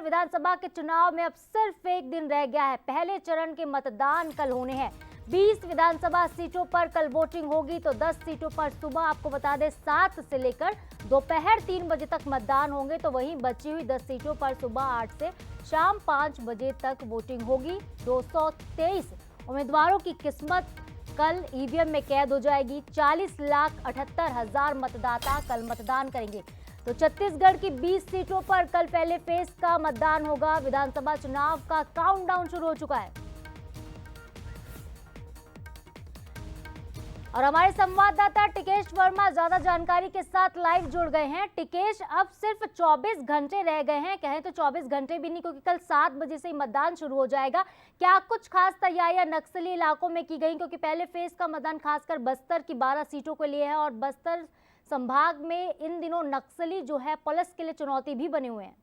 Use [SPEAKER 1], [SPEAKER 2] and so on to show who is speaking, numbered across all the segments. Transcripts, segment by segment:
[SPEAKER 1] विधानसभा के चुनाव में अब सिर्फ एक दिन रह गया है। पहले चरण के मतदान कल होने हैं। 20 विधानसभा सीटों पर कल वोटिंग होगी तो 10 सीटों पर सुबह आपको बता दें 7 से लेकर दोपहर 3 बजे तक मतदान होंगे, तो वहीं बची हुई 10 सीटों पर सुबह 8 से शाम 5 बजे तक वोटिंग होगी। 223 उम्मीदवारों की किस्मत कल ईवीएम में कैद हो जाएगी। 40,78,000 मतदाता कल मतदान करेंगे। तो छत्तीसगढ़ की 20 सीटों पर कल पहले फेज का मतदान होगा। विधानसभा चुनाव का काउंटडाउन शुरू हो चुका है और हमारे संवाददाता टिकेश वर्मा ज्यादा जानकारी के साथ लाइव जुड़ गए हैं। टिकेश, अब सिर्फ 24 घंटे रह गए हैं, कहें तो 24 घंटे भी नहीं, क्योंकि कल 7 बजे से ही मतदान शुरू हो जाएगा। क्या कुछ खास तैयारियां नक्सली इलाकों में की गई, क्योंकि पहले फेज का मतदान खासकर बस्तर की 12 सीटों के लिए है और बस्तर संभाग में इन दिनों नक्सली जो है पुलिस के लिए चुनौती भी बने हुए हैं।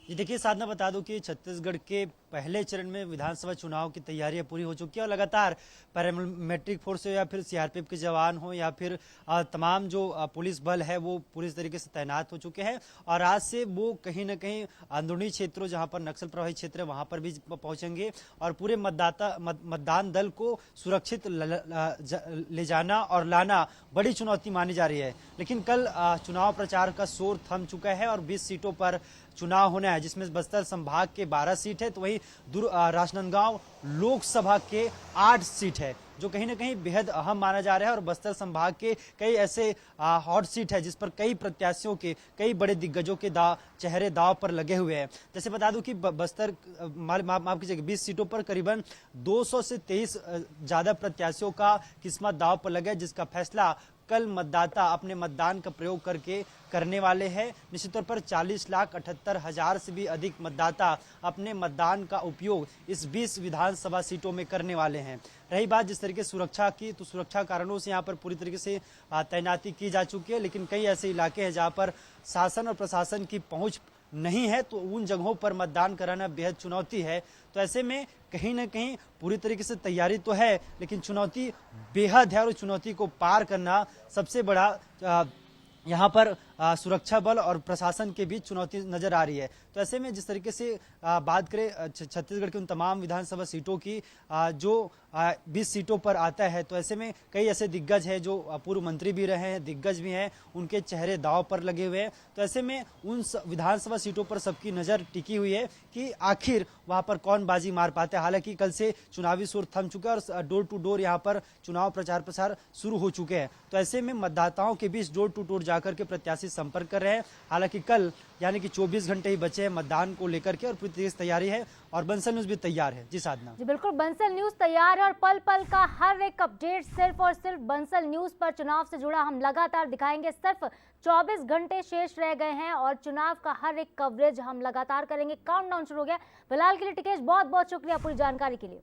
[SPEAKER 2] जी देखिए साधना, बता दूं कि छत्तीसगढ़ के पहले चरण में विधानसभा चुनाव की तैयारियां पूरी हो चुकी है और लगातार पैरामिलिट्री फोर्स हो या फिर सीआरपीएफ के जवान हो या फिर तमाम जो पुलिस बल है वो पूरी तरीके से तैनात हो चुके हैं और आज से वो कहीं ना कहीं अंदरूनी क्षेत्रों जहां पर नक्सल प्रभावित क्षेत्र है वहां पर भी पहुंचेंगे और पूरे मतदान दल को सुरक्षित ले जाना और लाना बड़ी चुनौती मानी जा रही है। लेकिन कल चुनाव प्रचार का शोर थम चुका है और 20 सीटों पर चुनाव होना है, जिसमें बस्तर संभाग के 12 सीट है तो वही राजनांदगांव लोकसभा के 8 सीट है, जो कहीं ना कहीं बेहद अहम माना जा रहा है। और बस्तर संभाग के कई ऐसे हॉट सीट है जिस पर कई प्रत्याशियों के, कई बड़े दिग्गजों के चेहरे दाव पर लगे हुए हैं। जैसे बता दूं कि बस्तर माफ कीजिएगा 20 सीटों पर करीबन 200 से 23 ज्यादा प्रत्याशियों का किस्मत दाव पर लगा है, जिसका फैसला कल मतदाता अपने मतदान का प्रयोग करके करने वाले हैं। निश्चित तौर पर 40,78,000 से भी अधिक मतदाता अपने मतदान का उपयोग इस 20 विधानसभा सीटों में करने वाले हैं। रही बात जिस तरीके सुरक्षा की, तो सुरक्षा कारणों से यहाँ पर पूरी तरीके से तैनाती की जा चुकी है, लेकिन कई ऐसे इलाके हैं जहाँ पर शासन और प्रशासन की पहुंच नहीं है, तो उन जगहों पर मतदान कराना बेहद चुनौती है। तो ऐसे में कहीं ना कहीं पूरी तरीके से तैयारी तो है, लेकिन चुनौती बेहद है और चुनौती को पार करना सबसे बड़ा यहाँ पर सुरक्षा बल और प्रशासन के बीच चुनौती नजर आ रही है। तो ऐसे में जिस तरीके से बात करें छत्तीसगढ़ की उन तमाम विधानसभा सीटों की जो 20 सीटों पर आता है, तो ऐसे में कई ऐसे दिग्गज हैं जो पूर्व मंत्री भी रहे हैं, दिग्गज भी हैं, उनके चेहरे दांव पर लगे हुए हैं। तो ऐसे में उन विधानसभा सीटों पर सबकी नजर टिकी हुई है कि आखिर वहां पर कौन बाजी मार पाते हैं। हालांकि कल से चुनावी शोर थम चुका है और डोर टू डोर यहाँ पर चुनाव प्रचार प्रसार शुरू हो चुके हैं। तो ऐसे में मतदाताओं के बीच डोर टू डोर जाकर के प्रत्याशी संपर्क कर रहे हैं। हालांकि कल यानी कि 24 घंटे ही बचे हैं मतदान को लेकर के और पूरी तेज तैयारी है और बंसल न्यूज भी तैयार है। जी साधना।
[SPEAKER 1] जी बिल्कुल, बंसल न्यूज तैयार है और पल पल का हर एक अपडेट सिर्फ और सिर्फ बंसल न्यूज पर चुनाव से जुड़ा हम लगातार दिखाएंगे। सिर्फ 24 घंटे शेष रह गए हैं और चुनाव का हर एक कवरेज हम लगातार करेंगे। काउंटडाउन शुरू हो गया। फिलहाल के लिए टिकेश बहुत बहुत शुक्रिया पूरी जानकारी के लिए।